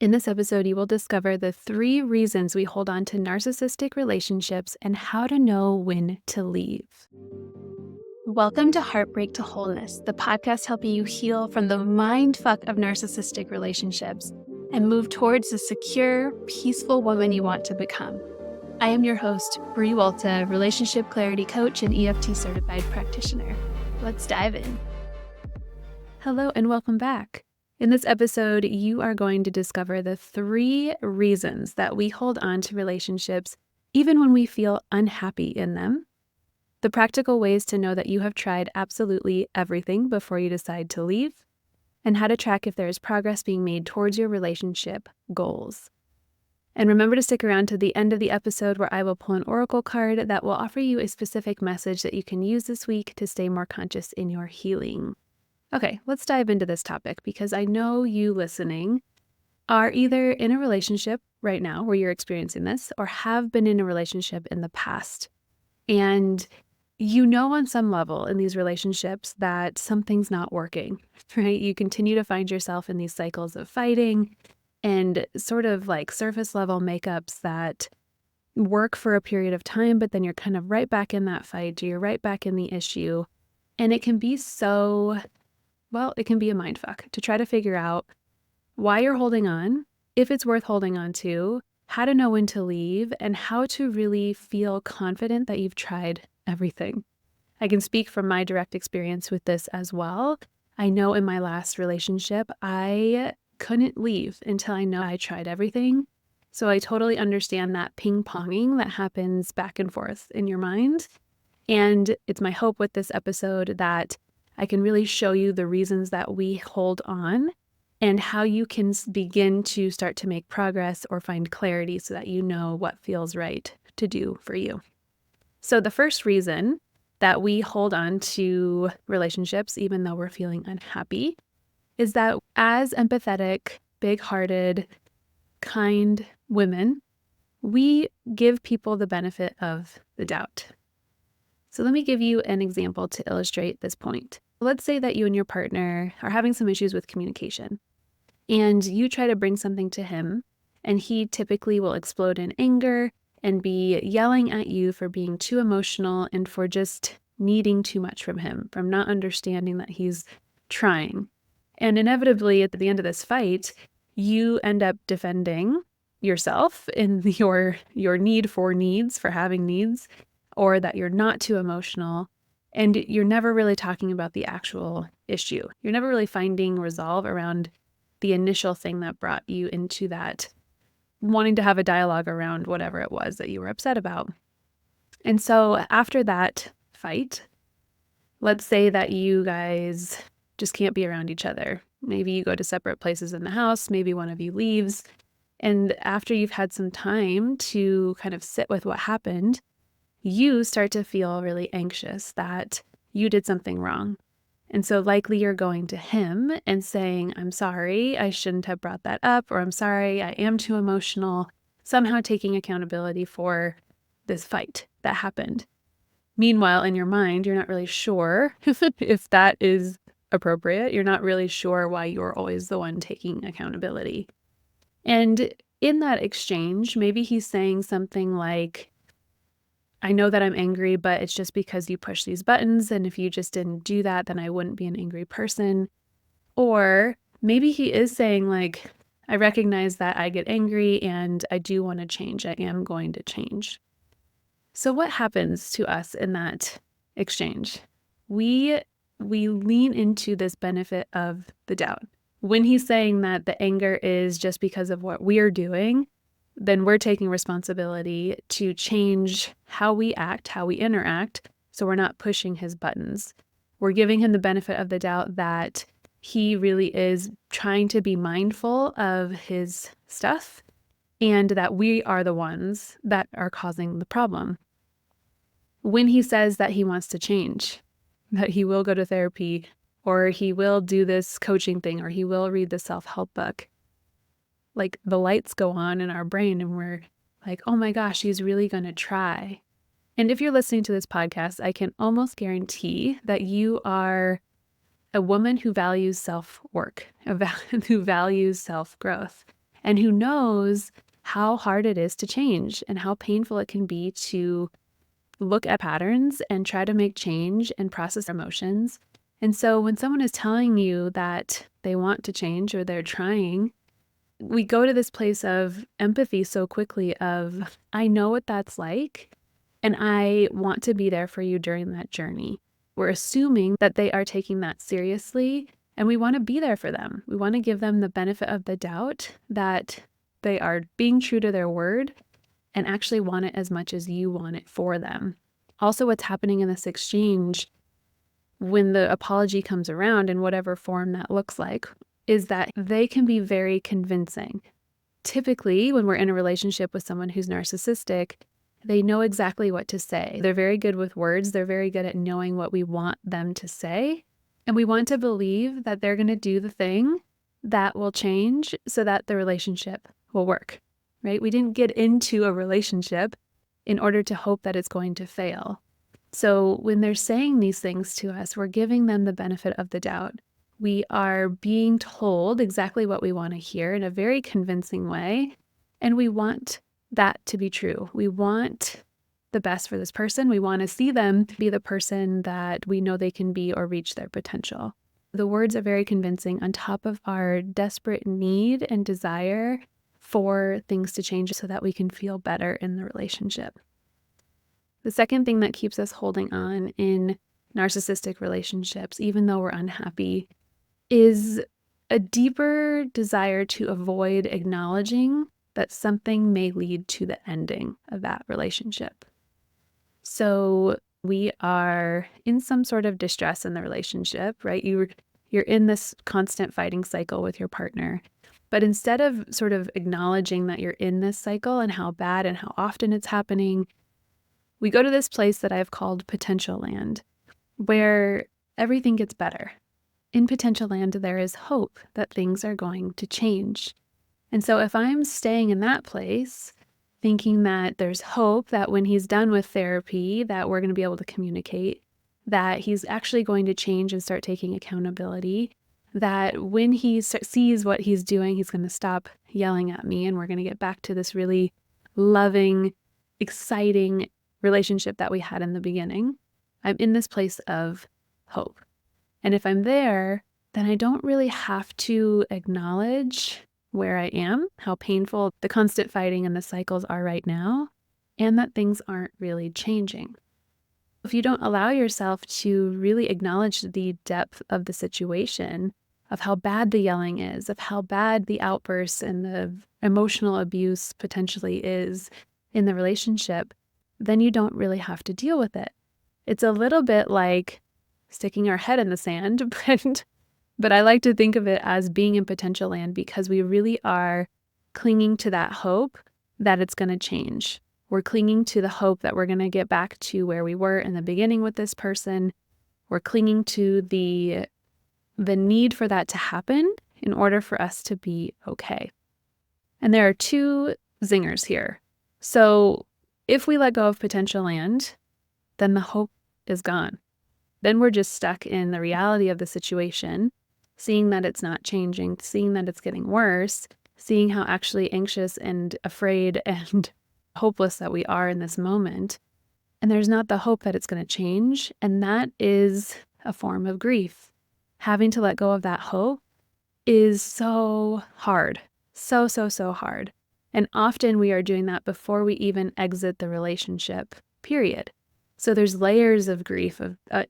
In this episode, you will discover the 3 reasons we hold on to narcissistic relationships and how to know when to leave. Welcome to Heartbreak to Wholeness, the podcast helping you heal from the mindfuck of narcissistic relationships and move towards the secure, peaceful woman you want to become. I am your host, Brie Walta, relationship clarity coach and EFT certified practitioner. Let's dive in. Hello and welcome back. In this episode, you are going to discover the 3 reasons that we hold on to relationships even when we feel unhappy in them, the practical ways to know that you have tried absolutely everything before you decide to leave, and how to track if there is progress being made towards your relationship goals. And remember to stick around to the end of the episode where I will pull an oracle card that will offer you a specific message that you can use this week to stay more conscious in your healing. Okay, let's dive into this topic because I know you listening are either in a relationship right now where you're experiencing this or have been in a relationship in the past. And you know on some level in these relationships that something's not working, right? You continue to find yourself in these cycles of fighting and sort of like surface level makeups that work for a period of time, but then you're kind of right back in that fight, you're right back in the issue. And it can be it can be a mindfuck to try to figure out why you're holding on, if it's worth holding on to, how to know when to leave, and how to really feel confident that you've tried everything. I can speak from my direct experience with this as well. I know in my last relationship, I couldn't leave until I know I tried everything. So I totally understand that ping-ponging that happens back and forth in your mind. And it's my hope with this episode that I can really show you the reasons that we hold on and how you can begin to start to make progress or find clarity so that you know what feels right to do for you. So the first reason that we hold on to relationships, even though we're feeling unhappy, is that as empathetic, big-hearted, kind women, we give people the benefit of the doubt. So let me give you an example to illustrate this point. Let's say that you and your partner are having some issues with communication, and you try to bring something to him, and he typically will explode in anger and be yelling at you for being too emotional and for just needing too much from him, from not understanding that he's trying. And inevitably, at the end of this fight, you end up defending yourself in your need for having needs, or that you're not too emotional, and you're never really talking about the actual issue. You're never really finding resolve around the initial thing that brought you into that wanting to have a dialogue around whatever it was that you were upset about. And so after that fight, let's say that you guys just can't be around each other. Maybe you go to separate places in the house, maybe one of you leaves, and after you've had some time to kind of sit with what happened, you start to feel really anxious that you did something wrong. And so likely you're going to him and saying, I'm sorry, I shouldn't have brought that up, or I'm sorry, I am too emotional, somehow taking accountability for this fight that happened. Meanwhile, in your mind, you're not really sure if that is appropriate. You're not really sure why you're always the one taking accountability. And in that exchange, maybe he's saying something like, I know that I'm angry, but it's just because you push these buttons, and if you just didn't do that, then I wouldn't be an angry person. Or maybe he is saying like, I recognize that I get angry and I do want to change. I am going to change. So what happens to us in that exchange? We lean into this benefit of the doubt. When he's saying that the anger is just because of what we're doing, then we're taking responsibility to change how we act, how we interact, so we're not pushing his buttons. We're giving him the benefit of the doubt that he really is trying to be mindful of his stuff and that we are the ones that are causing the problem. When he says that he wants to change, that he will go to therapy, or he will do this coaching thing, or he will read the self-help book, like the lights go on in our brain and we're like, oh my gosh, he's really going to try. And if you're listening to this podcast, I can almost guarantee that you are a woman who values self-work, who values self-growth. and who knows how hard it is to change and how painful it can be to look at patterns and try to make change and process emotions. And so when someone is telling you that they want to change or they're trying, we go to this place of empathy so quickly of, I know what that's like, and I want to be there for you during that journey. We're assuming that they are taking that seriously, and we want to be there for them. We want to give them the benefit of the doubt that they are being true to their word and actually want it as much as you want it for them. Also, what's happening in this exchange when the apology comes around in whatever form that looks like is that they can be very convincing. Typically, when we're in a relationship with someone who's narcissistic, they know exactly what to say. They're very good with words. They're very good at knowing what we want them to say. And we want to believe that they're going to do the thing that will change so that the relationship will work, right? We didn't get into a relationship in order to hope that it's going to fail. So when they're saying these things to us, we're giving them the benefit of the doubt. We are being told exactly what we want to hear in a very convincing way, and we want that to be true. We want the best for this person. We want to see them be the person that we know they can be or reach their potential. The words are very convincing on top of our desperate need and desire for things to change so that we can feel better in the relationship. The second thing that keeps us holding on in narcissistic relationships, even though we're unhappy, is a deeper desire to avoid acknowledging that something may lead to the ending of that relationship. So we are in some sort of distress in the relationship, right? You're in this constant fighting cycle with your partner. But instead of sort of acknowledging that you're in this cycle and how bad and how often it's happening, we go to this place that I've called potential land, where everything gets better. In potential land, there is hope that things are going to change. And so if I'm staying in that place, thinking that there's hope that when he's done with therapy, that we're going to be able to communicate, that he's actually going to change and start taking accountability, that when he sees what he's doing, he's going to stop yelling at me and we're going to get back to this really loving, exciting relationship that we had in the beginning. I'm in this place of hope. And if I'm there, then I don't really have to acknowledge where I am, how painful the constant fighting and the cycles are right now, and that things aren't really changing. If you don't allow yourself to really acknowledge the depth of the situation, of how bad the yelling is, of how bad the outbursts and the emotional abuse potentially is in the relationship, then you don't really have to deal with it. It's a little bit like sticking our head in the sand, but I like to think of it as being in potential land because we really are clinging to that hope that it's going to change. We're clinging to the hope that we're going to get back to where we were in the beginning with this person. We're clinging to the need for that to happen in order for us to be okay. And there are two zingers here. So if we let go of potential land, then the hope is gone. Then we're just stuck in the reality of the situation, seeing that it's not changing, seeing that it's getting worse, seeing how actually anxious and afraid and hopeless that we are in this moment. And there's not the hope that it's going to change. And that is a form of grief. Having to let go of that hope is so hard. So hard. And often we are doing that before we even exit the relationship, period. So there's layers of grief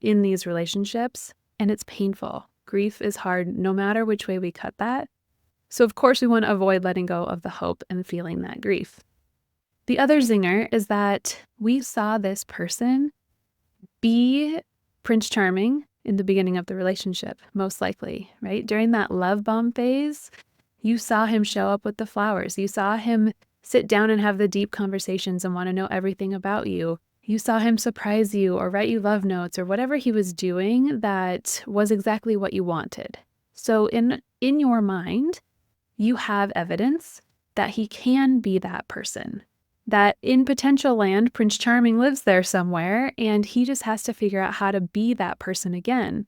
in these relationships, and it's painful. Grief is hard no matter which way we cut that. So of course we want to avoid letting go of the hope and feeling that grief. The other zinger is that we saw this person be Prince Charming in the beginning of the relationship, most likely, right? During that love bomb phase, you saw him show up with the flowers. You saw him sit down and have the deep conversations and want to know everything about you. You saw him surprise you or write you love notes or whatever he was doing that was exactly what you wanted. So in your mind, you have evidence that he can be that person. That in potential land, Prince Charming lives there somewhere, and he just has to figure out how to be that person again.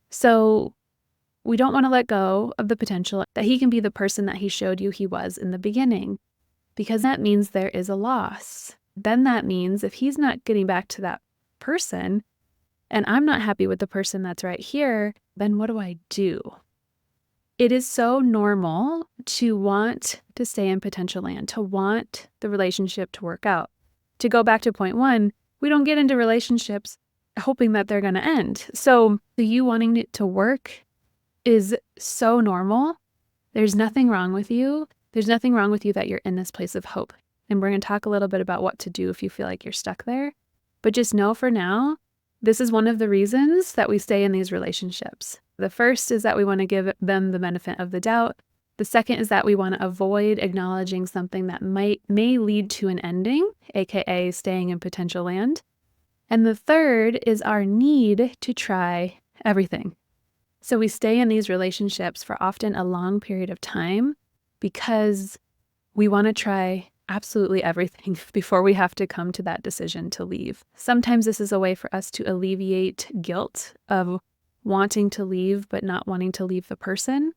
So we don't want to let go of the potential that he can be the person that he showed you he was in the beginning, because that means there is a loss. Then that means if he's not getting back to that person and I'm not happy with the person that's right here, then what do I do? It is so normal to want to stay in potential land, to want the relationship to work out. To go back to point one, we don't get into relationships hoping that they're going to end. So you wanting it to work is so normal. There's nothing wrong with you. There's nothing wrong with you that you're in this place of hope. And we're going to talk a little bit about what to do if you feel like you're stuck there. But just know for now, this is one of the reasons that we stay in these relationships. The first is that we want to give them the benefit of the doubt. The second is that we want to avoid acknowledging something that may lead to an ending, aka staying in potential land. And the third is our need to try everything. So we stay in these relationships for often a long period of time because we want to try absolutely everything before we have to come to that decision to leave. Sometimes this is a way for us to alleviate guilt of wanting to leave but not wanting to leave the person.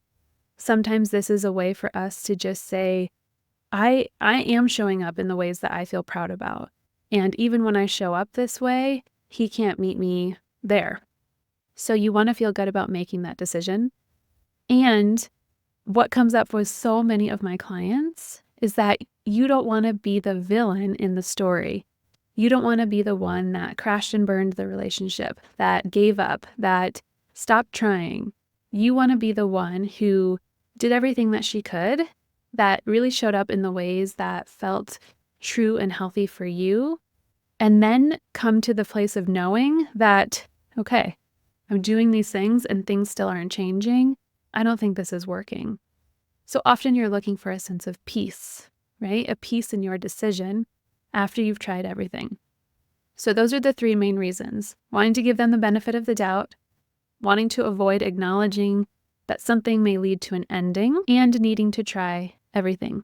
Sometimes this is a way for us to just say, I am showing up in the ways that I feel proud about. And even when I show up this way, he can't meet me there. So you want to feel good about making that decision. And what comes up with so many of my clients is that you don't want to be the villain in the story. You don't want to be the one that crashed and burned the relationship, that gave up, that stopped trying. You want to be the one who did everything that she could, that really showed up in the ways that felt true and healthy for you, and then come to the place of knowing that, okay, I'm doing these things and things still aren't changing. I don't think this is working. So often you're looking for a sense of peace, right? A peace in your decision after you've tried everything. So those are the three main reasons: wanting to give them the benefit of the doubt, wanting to avoid acknowledging that something may lead to an ending, and needing to try everything.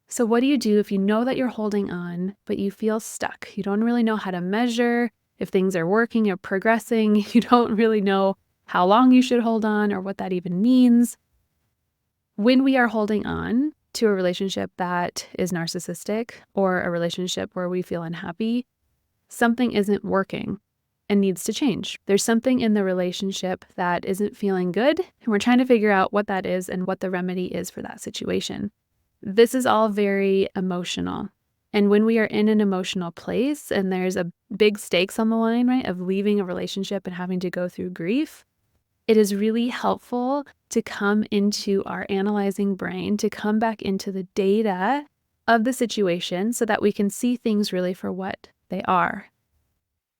So what do you do if you know that you're holding on, but you feel stuck? You don't really know how to measure if things are working or progressing. You don't really know how long you should hold on or what that even means. When we are holding on to a relationship that is narcissistic or a relationship where we feel unhappy, something isn't working and needs to change. There's something in the relationship that isn't feeling good, and we're trying to figure out what that is and what the remedy is for that situation. This is all very emotional. And when we are in an emotional place and there's a big stakes on the line, right, of leaving a relationship and having to go through grief, it is really helpful to come into our analyzing brain, to come back into the data of the situation so that we can see things really for what they are.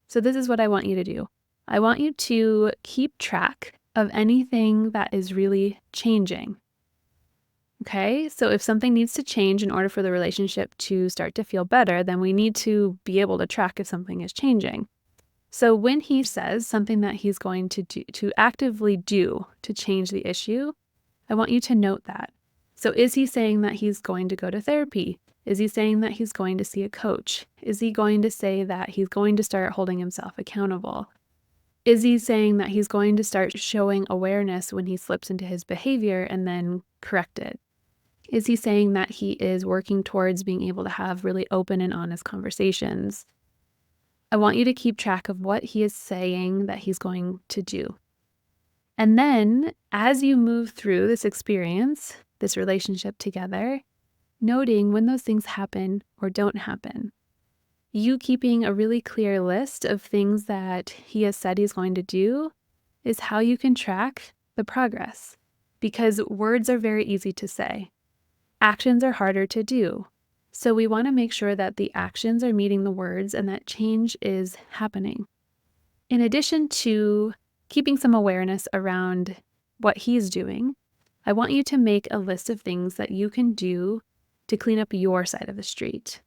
So this is what I want you to do. I want you to keep track of anything that is really changing. Okay, so if something needs to change in order for the relationship to start to feel better, then we need to be able to track if something is changing. So when he says something that he's going to do, to actively do to change the issue, I want you to note that. So is he saying that he's going to go to therapy? Is he saying that he's going to see a coach? Is he going to say that he's going to start holding himself accountable? Is he saying that he's going to start showing awareness when he slips into his behavior and then correct it? Is he saying that he is working towards being able to have really open and honest conversations? I want you to keep track of what he is saying that he's going to do. And then as you move through this experience, this relationship together, noting when those things happen or don't happen. You keeping a really clear list of things that he has said he's going to do is how you can track the progress, because words are very easy to say. Actions are harder to do. So we want to make sure that the actions are meeting the words and that change is happening. In addition to keeping some awareness around what he's doing, I want you to make a list of things that you can do to clean up your side of the street.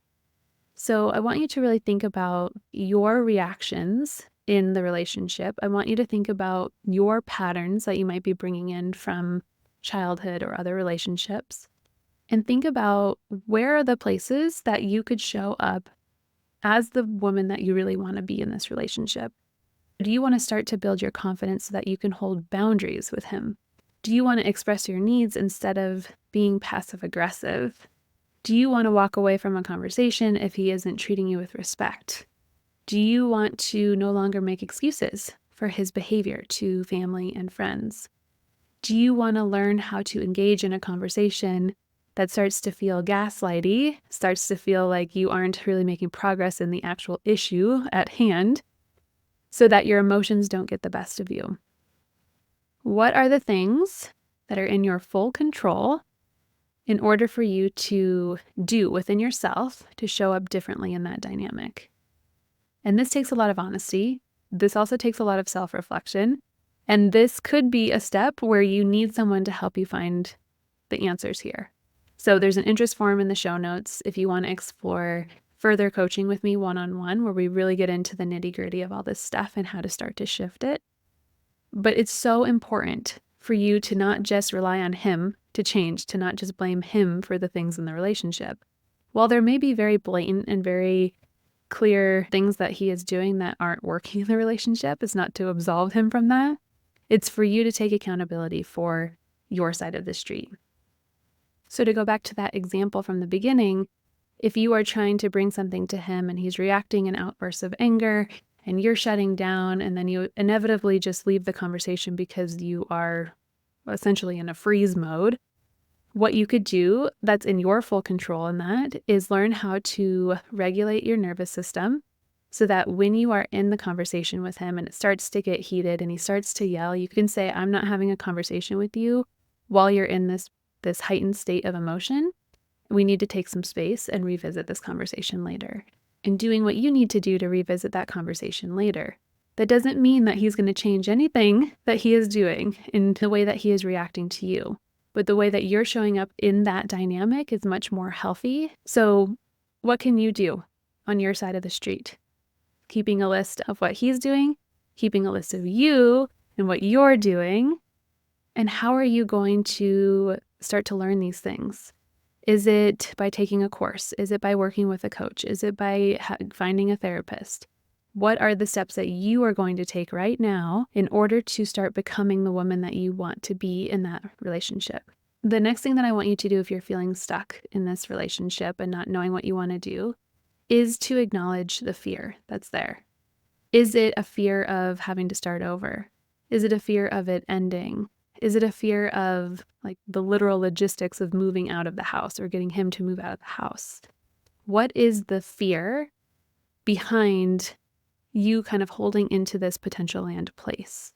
So I want you to really think about your reactions in the relationship. I want you to think about your patterns that you might be bringing in from childhood or other relationships. And think about where are the places that you could show up as the woman that you really want to be in this relationship. Do you want to start to build your confidence so that you can hold boundaries with him? Do you want to express your needs instead of being passive aggressive? Do you want to walk away from a conversation if he isn't treating you with respect? Do you want to no longer make excuses for his behavior to family and friends? Do you want to learn how to engage in a conversation that starts to feel gaslighty, starts to feel like you aren't really making progress in the actual issue at hand, so that your emotions don't get the best of you? What are the things that are in your full control in order for you to do within yourself to show up differently in that dynamic? And this takes a lot of honesty. This also takes a lot of self-reflection. And this could be a step where you need someone to help you find the answers here. So there's an interest form in the show notes if you want to explore further coaching with me one-on-one, where we really get into the nitty-gritty of all this stuff and how to start to shift it. But it's so important for you to not just rely on him to change, to not just blame him for the things in the relationship. While there may be very blatant and very clear things that he is doing that aren't working in the relationship, it's not to absolve him from that. It's for you to take accountability for your side of the street. So to go back to that example from the beginning, if you are trying to bring something to him and he's reacting in outbursts of anger and you're shutting down, and then you inevitably just leave the conversation because you are essentially in a freeze mode, what you could do that's in your full control in that is learn how to regulate your nervous system so that when you are in the conversation with him and it starts to get heated and he starts to yell, you can say, I'm not having a conversation with you while you're in this heightened state of emotion. We need to take some space and revisit this conversation later. And doing what you need to do to revisit that conversation later. That doesn't mean that he's going to change anything that he is doing in the way that he is reacting to you. But the way that you're showing up in that dynamic is much more healthy. So what can you do on your side of the street? Keeping a list of what he's doing, keeping a list of you and what you're doing, and how are you going to start to learn these things? Is it by taking a course? Is it by working with a coach? Is it by finding a therapist? What are the steps that you are going to take right now in order to start becoming the woman that you want to be in that relationship? The next thing that I want you to do if you're feeling stuck in this relationship and not knowing what you want to do is to acknowledge the fear that's there. Is it a fear of having to start over? Is it a fear of it ending? Is it a fear of like the literal logistics of moving out of the house or getting him to move out of the house? What is the fear behind you kind of holding into this potential land place?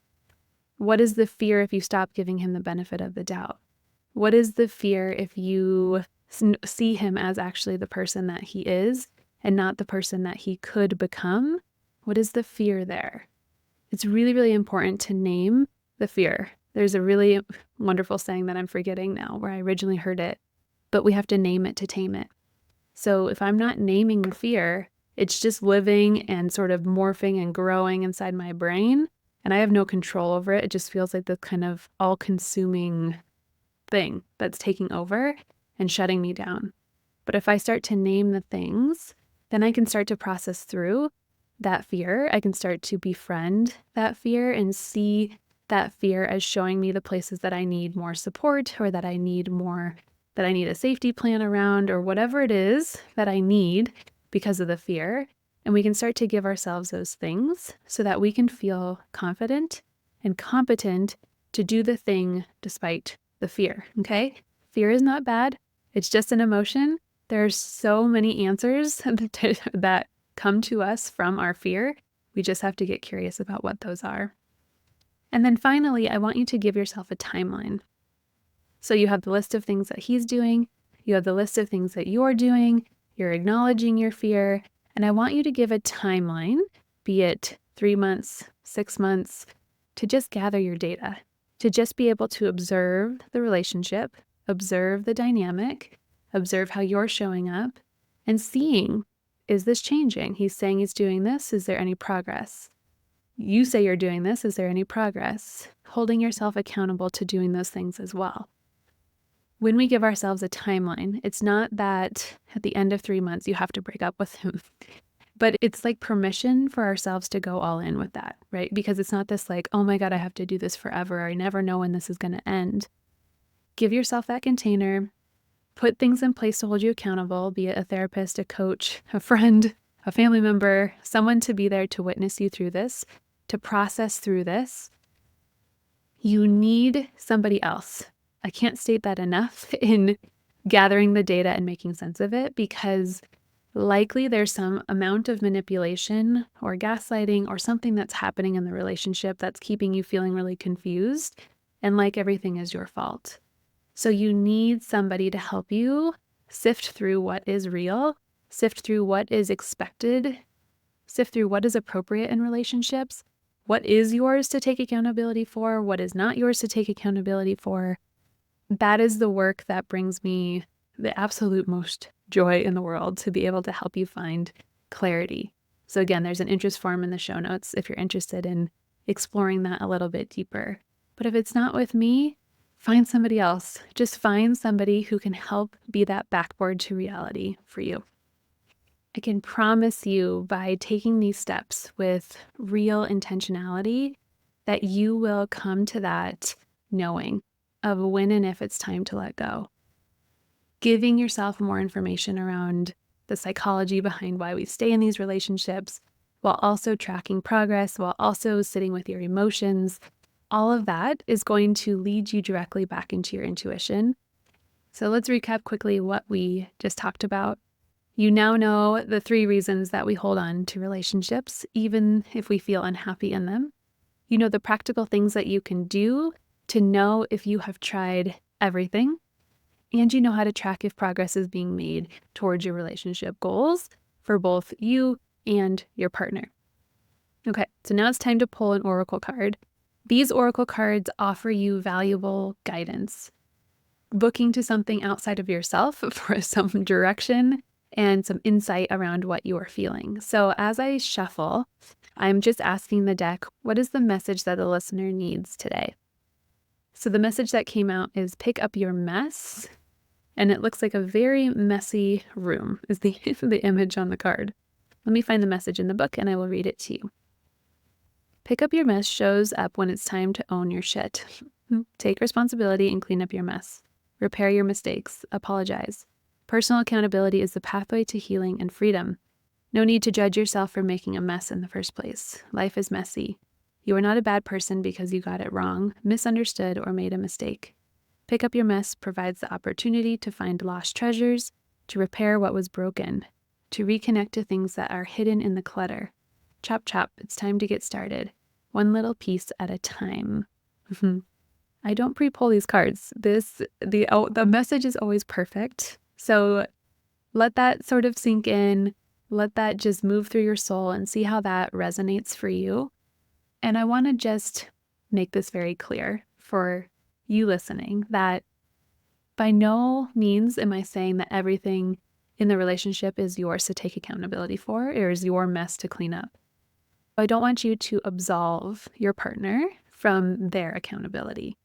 What is the fear if you stop giving him the benefit of the doubt? What is the fear if you see him as actually the person that he is and not the person that he could become? What is the fear there? It's really, really important to name the fear. There's a really wonderful saying that I'm forgetting now where I originally heard it, but we have to name it to tame it. So if I'm not naming the fear, it's just living and sort of morphing and growing inside my brain, and I have no control over it. It just feels like this kind of all-consuming thing that's taking over and shutting me down. But if I start to name the things, then I can start to process through that fear. I can start to befriend that fear and see that fear as showing me the places that I need more support or that I need a safety plan around or whatever it is that I need because of the fear. And we can start to give ourselves those things so that we can feel confident and competent to do the thing despite the fear, okay? Fear is not bad. It's just an emotion. There's so many answers that come to us from our fear. We just have to get curious about what those are. And then finally, I want you to give yourself a timeline. So you have the list of things that he's doing, you have the list of things that you're doing, you're acknowledging your fear, and I want you to give a timeline, be it 3 months, 6 months, to just gather your data, to just be able to observe the relationship, observe the dynamic, observe how you're showing up, and seeing, is this changing? He's saying he's doing this. Is there any progress? You say you're doing this. Is there any progress? Holding yourself accountable to doing those things as well. When we give ourselves a timeline, it's not that at the end of 3 months you have to break up with him. But it's like permission for ourselves to go all in with that, right? Because it's not this like, oh my God, I have to do this forever. I never know when this is going to end. Give yourself that container, put things in place to hold you accountable, be it a therapist, a coach, a friend, a family member, someone to be there to witness you through this, to process through this. You need somebody else. I can't state that enough in gathering the data and making sense of it, because likely there's some amount of manipulation or gaslighting or something that's happening in the relationship that's keeping you feeling really confused and like everything is your fault. So you need somebody to help you sift through what is real, sift through what is expected, sift through what is appropriate in relationships, what is yours to take accountability for, what is not yours to take accountability for. That is the work that brings me the absolute most joy in the world, to be able to help you find clarity. So again, there's an interest form in the show notes if you're interested in exploring that a little bit deeper. But if it's not with me, find somebody else. Just find somebody who can help be that backboard to reality for you. I can promise you, by taking these steps with real intentionality, that you will come to that knowing of when and if it's time to let go. Giving yourself more information around the psychology behind why we stay in these relationships, while also tracking progress, while also sitting with your emotions. All of that is going to lead you directly back into your intuition. So let's recap quickly what we just talked about. You now know the 3 reasons that we hold on to relationships, even if we feel unhappy in them. You know the practical things that you can do to know if you have tried everything. And you know how to track if progress is being made towards your relationship goals for both you and your partner. Okay, so now it's time to pull an oracle card. These oracle cards offer you valuable guidance, booking to something outside of yourself for some direction and some insight around what you are feeling. So as I shuffle, I'm just asking the deck, what is the message that the listener needs today? So the message that came out is pick up your mess. And it looks like a very messy room is the image on the card. Let me find the message in the book and I will read it to you. Pick up your mess shows up when it's time to own your shit. Take responsibility and clean up your mess. Repair your mistakes. Apologize. Personal accountability is the pathway to healing and freedom. No need to judge yourself for making a mess in the first place. Life is messy. You are not a bad person because you got it wrong, misunderstood, or made a mistake. Pick up your mess provides the opportunity to find lost treasures, to repair what was broken, to reconnect to things that are hidden in the clutter. Chop, chop, it's time to get started. One little piece at a time. I don't pre-pull these cards. The message is always perfect. So let that sort of sink in. Let that just move through your soul and see how that resonates for you. And I want to just make this very clear for you listening, that by no means am I saying that everything in the relationship is yours to take accountability for, or is your mess to clean up. I don't want you to absolve your partner from their accountability.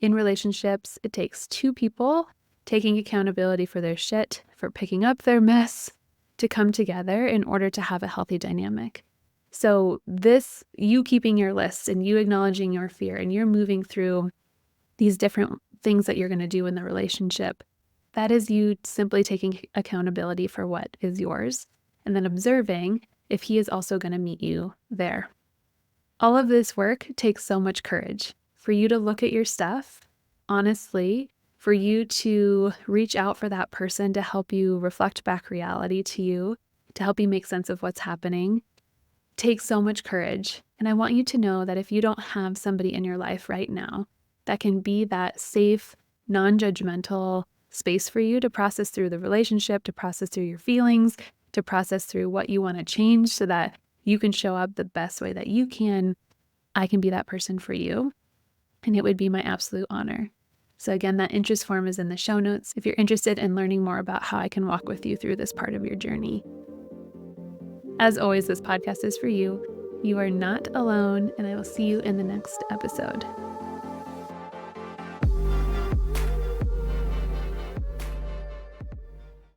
In relationships, it takes 2 people taking accountability for their shit, for picking up their mess, to come together in order to have a healthy dynamic. So this, you keeping your list and you acknowledging your fear and you're moving through these different things that you're going to do in the relationship, that is you simply taking accountability for what is yours and then observing if he is also going to meet you there. All of this work takes so much courage for you to look at your stuff honestly, for you to reach out for that person to help you reflect back reality to you, to help you make sense of what's happening. Takes so much courage. And I want you to know that if you don't have somebody in your life right now that can be that safe, non-judgmental space for you to process through the relationship, to process through your feelings, to process through what you want to change so that you can show up the best way that you can, I can be that person for you. And it would be my absolute honor. So again, that interest form is in the show notes if you're interested in learning more about how I can walk with you through this part of your journey. As always, this podcast is for you. You are not alone, and I will see you in the next episode.